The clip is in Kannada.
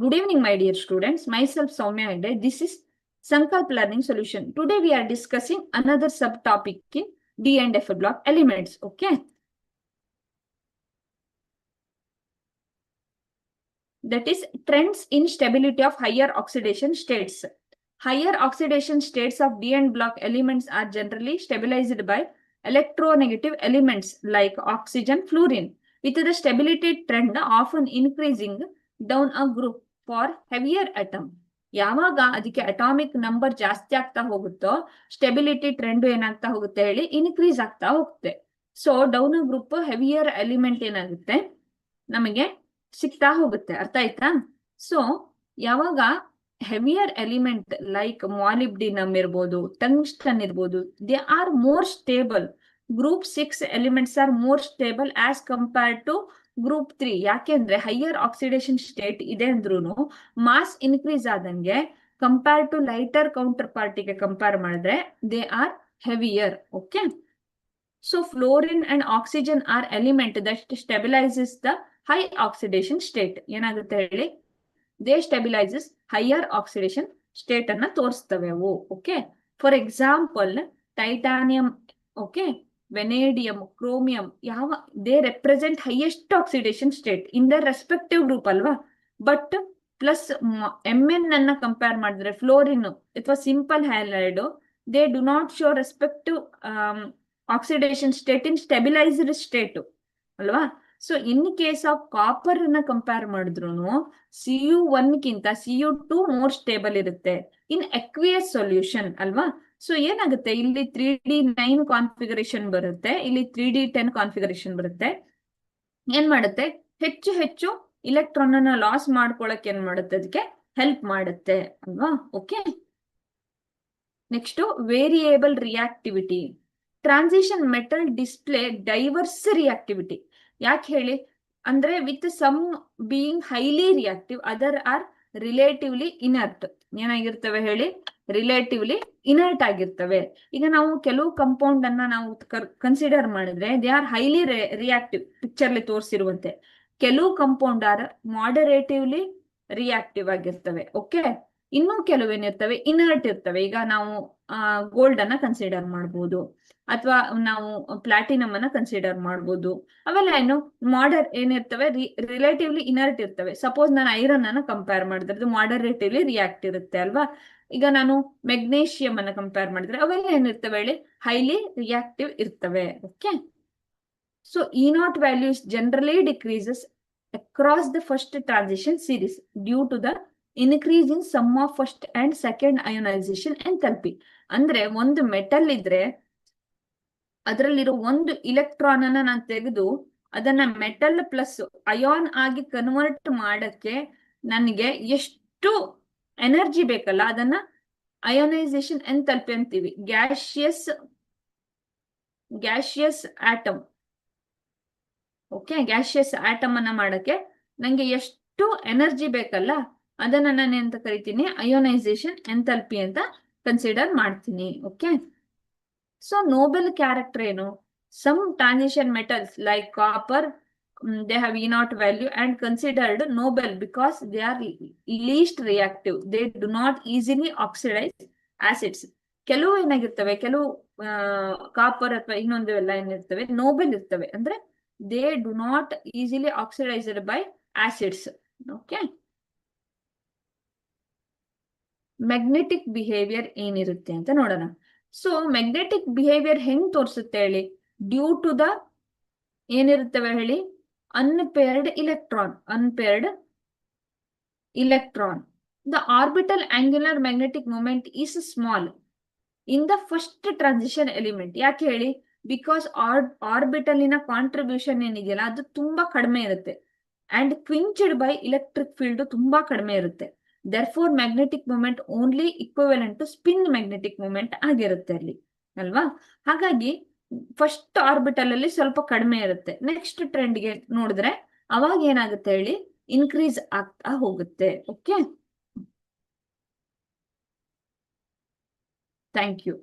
Good evening, my dear students. Myself Soumya Hegde. This is Sankalp Learning Solution. Today we are discussing another subtopic in D and F block elements. Okay. That is trends in stability of higher oxidation states. Higher oxidation states of D and block elements are generally stabilized by electronegative elements like oxygen, fluorine, with the stability trend often increasing down a group for heavier atom. ಯಾವಾಗ ಅದಕ್ಕೆ ಅಟಾಮಿಕ್ ನಂಬರ್ ಜಾಸ್ತಿ ಆಗ್ತಾ ಹೋಗುತ್ತೋ ಸ್ಟೆಬಿಲಿಟಿ ಟ್ರೆಂಡ್ ಏನಾಗ್ತಾ ಹೋಗುತ್ತೆ ಹೇಳಿ ಇನ್ಕ್ರೀಸ್ ಆಗ್ತಾ ಹೋಗುತ್ತೆ. So down group heavier element ಏನಾಗುತ್ತೆ ನಮಗೆ ಸಿಗ್ತಾ ಹೋಗುತ್ತೆ. ಅರ್ಥ ಆಯ್ತಾ? ಸೊ ಯಾವಾಗ ಹೆವಿಯರ್ ಎಲಿಮೆಂಟ್ ಲೈಕ್ ಮಾಲಿಬ್ಡಿನಮ್ ಇರ್ಬೋದು, ಟಂಗ್ಸ್ಟನ್ ಇರ್ಬೋದು, they are more stable. Group 6 elements are more stable as compared to group 3. ಯಾಕೆಂದ್ರೆ ಹೈಯರ್ ಆಕ್ಸಿಡೇಷನ್ ಸ್ಟೇಟ್ ಇದೆ ಅಂದ್ರೂ ಮಾಸ್ ಇನ್ಕ್ರೀಸ್ ಆದಂಗೆ ಕಂಪೇರ್ ಟು ಲೈಟರ್ ಕೌಂಟರ್ ಪಾರ್ಟಿಗೆ ಕಂಪೇರ್ ಮಾಡಿದ್ರೆ they are heavier. Okay. So fluorine and oxygen are element that stabilises the high oxidation state. ಏನಾಗುತ್ತೆ ಹೇಳಿ, they stabilises higher oxidation state ಅನ್ನ ತೋರಿಸ್ತವೆ ಅವು. Okay. For example titanium, okay, vanadium, chromium, ಯಾವ they represent highest oxidation state in the respective group ಅಲ್ವಾ. ಬಟ್ ಪ್ಲಸ್ MN ಅನ್ನ ಕಂಪೇರ್ ಮಾಡಿದ್ರೆ ಫ್ಲೋರಿನ್ ಅಥವಾ simple halide they do not show respective oxidation state in stabilised state ಅಲ್ವಾ. So in case of copper ಅನ್ನ ಕಂಪೇರ್ ಮಾಡಿದ್ರು Cu1 ಗಿಂತ Cu2 ಮೋರ್ ಸ್ಟೇಬಲ್ ಇರುತ್ತೆ ಇನ್ ಎಕ್ವಿಯಸ್ ಸೊಲ್ಯೂಷನ್ ಅಲ್ವಾ. ಸೊ ಏನಾಗುತ್ತೆ, ಇಲ್ಲಿ 3D9 ಕಾನ್ಫಿಗರೇಷನ್ ಬರುತ್ತೆ, ಇಲ್ಲಿ 3D10 ಕಾನ್ಫಿಗರೇಷನ್ ಬರುತ್ತೆ. ಏನ್ ಮಾಡುತ್ತೆ, ಹೆಚ್ಚು ಹೆಚ್ಚು ಇಲೆಕ್ಟ್ರಾನ್ ಅನ್ನ ಲಾಸ್ ಮಾಡ್ಕೊಳಕ್ ಏನ್ ಮಾಡುತ್ತೆ, ಅದಕ್ಕೆ ಹೆಲ್ಪ್ ಮಾಡುತ್ತೆ ಅಲ್ವಾ. Okay. Next variable reactivity. Transition metal display diverse reactivity. ಯಾಕೆ ಹೇಳಿ ಅಂದ್ರೆ with some being highly reactive, other are relatively inert. ಏನಾಗಿರ್ತವೆ ಹೇಳಿ, ರಿಲೇಟಿವ್ಲಿ ಇನರ್ಟ್ ಆಗಿರ್ತವೆ. ಈಗ ನಾವು ಕೆಲವು ಕಂಪೌಂಡ್ ಅನ್ನ ನಾವು ಕನ್ಸಿಡರ್ ಮಾಡಿದ್ರೆ they are highly reactive, picture ಅಲ್ಲಿ ತೋರಿಸಿರುವಂತೆ. ಕೆಲವು ಕಂಪೌಂಡ್ ಆರ್ ಮಾಡರೇಟಿವ್ಲಿ ರಿಯಾಕ್ಟಿವ್ ಆಗಿರ್ತವೆ. ಓಕೆ. ಇನ್ನೂ ಕೆಲವೇನಿರ್ತವೆ ಇನರ್ಟ್ ಇರ್ತವೆ. ಈಗ ನಾವು ಗೋಲ್ಡ್ ಅನ್ನ ಕನ್ಸಿಡರ್ ಮಾಡ್ಬೋದು, ಅಥವಾ ನಾವು ಪ್ಲಾಟಿನಮ್ ಅನ್ನ ಕನ್ಸಿಡರ್ ಮಾಡ್ಬೋದು. ಅವೆಲ್ಲ ಏನು ಏನಿರ್ತವೆ, ರಿಲೇಟಿವ್ಲಿ ಇನರ್ಟ್ ಇರ್ತವೆ. ಸಪೋಸ್ ನಾನು ಐರನ್ ಅನ್ನ ಕಂಪೇರ್ ಮಾಡಿದ್ರೆ ಅದು ಮಾಡರೇಟಿವ್ಲಿ ರಿಯಾಕ್ಟ್ ಇರುತ್ತೆ ಅಲ್ವಾ. ಈಗ ನಾನು ಮೆಗ್ನೇಷಿಯಂ ಅನ್ನ ಕಂಪೇರ್ ಮಾಡಿದ್ರೆ ಅವೆಲ್ಲ ಏನಿರ್ತವೆ ಹೇಳಿ, ಹೈಲಿ ರಿಯಾಕ್ಟಿವ್ ಇರ್ತವೆ. Okay. So E0 values generally decreases across the first transition series due to the increase in sum of first and second ionization enthalpy. ಅಂದ್ರೆ ಒಂದು ಮೆಟಲ್ ಇದ್ರೆ ಅದರಲ್ಲಿರೋ ಒಂದು ಇಲೆಕ್ಟ್ರಾನ್ ಅನ್ನ ನಾನು ತೆಗೆದು ಅದನ್ನ ಮೆಟಲ್ ಪ್ಲಸ್ ಅಯಾನ್ ಆಗಿ ಕನ್ವರ್ಟ್ ಮಾಡಕ್ಕೆ ನನಗೆ ಎಷ್ಟು ಎನರ್ಜಿ ಬೇಕಲ್ಲ ಅದನ್ನ ಅಯೋನೈಸೇಷನ್ ಎಂಥಾಲ್ಪಿ ಅಂತೀವಿ. Gaseous atom. Okay. Gaseous atom ಅನ್ನ ಮಾಡಕ್ಕೆ ನಂಗೆ ಎಷ್ಟು ಎನರ್ಜಿ ಬೇಕಲ್ಲ ಅದನ್ನ ನಾನು ಎಂತ ಕರಿತೀನಿ, ಅಯೋನೈಸೇಷನ್ ಎಂಥಾಲ್ಪಿ ಅಂತ ಕನ್ಸಿಡರ್ ಮಾಡ್ತೀನಿ. ಓಕೆ. ಸೊ ನೋಬೆಲ್ ಕ್ಯಾರೆಕ್ಟರ್ ಏನು, some transition metals like copper they have E0 value and considered noble because they are least reactive. They do not easily oxidize acids. ಕೆಲವು ಏನಾಗಿರ್ತವೆ, ಕೆಲವು ಕಾಪರ್ ಅಥವಾ ಇನ್ನೊಂದು ಎಲ್ಲ ಏನಿರ್ತವೆ ನೋಬೆಲ್ ಇರ್ತವೆ, ಅಂದ್ರೆ they do not easily oxidised by acids. Okay. Magnetic behaviour ಏನಿರುತ್ತೆ ಅಂತ ನೋಡೋಣ. ಸೊ ಮ್ಯಾಗ್ನೆಟಿಕ್ ಬಿಹೇವಿಯರ್ ಹೆಂಗ್ ತೋರಿಸುತ್ತೆ ಹೇಳಿ, ಡ್ಯೂ ಟು ದ ಏನಿರುತ್ತವೆ ಹೇಳಿ, unpaired electron. The orbital angular magnetic moment is small in the first transition element. ಯಾಕೆ ಹೇಳಿ, ಬಿಕಾಸ್ ಆರ್ಬಿಟಲಿನ ಕಾಂಟ್ರಿಬ್ಯೂಷನ್ ಏನಿದೆಯಲ್ಲ ಅದು ತುಂಬಾ ಕಡಿಮೆ ಇರುತ್ತೆ ಅಂಡ್ ಕ್ವಿಂಚ್ಡ್ ಬೈ ಎಲೆಕ್ಟ್ರಿಕ್ ಫೀಲ್ಡ್ ತುಂಬಾ ಕಡಿಮೆ ಇರುತ್ತೆ. therefore magnetic moment only equivalent to spin magnetic moment ಆಗಿರುತ್ತೆ ಅಲ್ಲಿ ಅಲ್ವಾ. ಹಾಗಾಗಿ ಫಸ್ಟ್ ಆರ್ಬಿಟಲ್ ಅಲ್ಲಿ ಸ್ವಲ್ಪ ಕಡಿಮೆ ಇರುತ್ತೆ. ನೆಕ್ಸ್ಟ್ ಟ್ರೆಂಡ್ಗೆ ನೋಡಿದ್ರೆ ಅವಾಗ ಏನಾಗುತ್ತೆ ಹೇಳಿ, ಇನ್ಕ್ರೀಸ್ ಆಗ್ತಾ ಹೋಗುತ್ತೆ. ಓಕೆ. Thank you.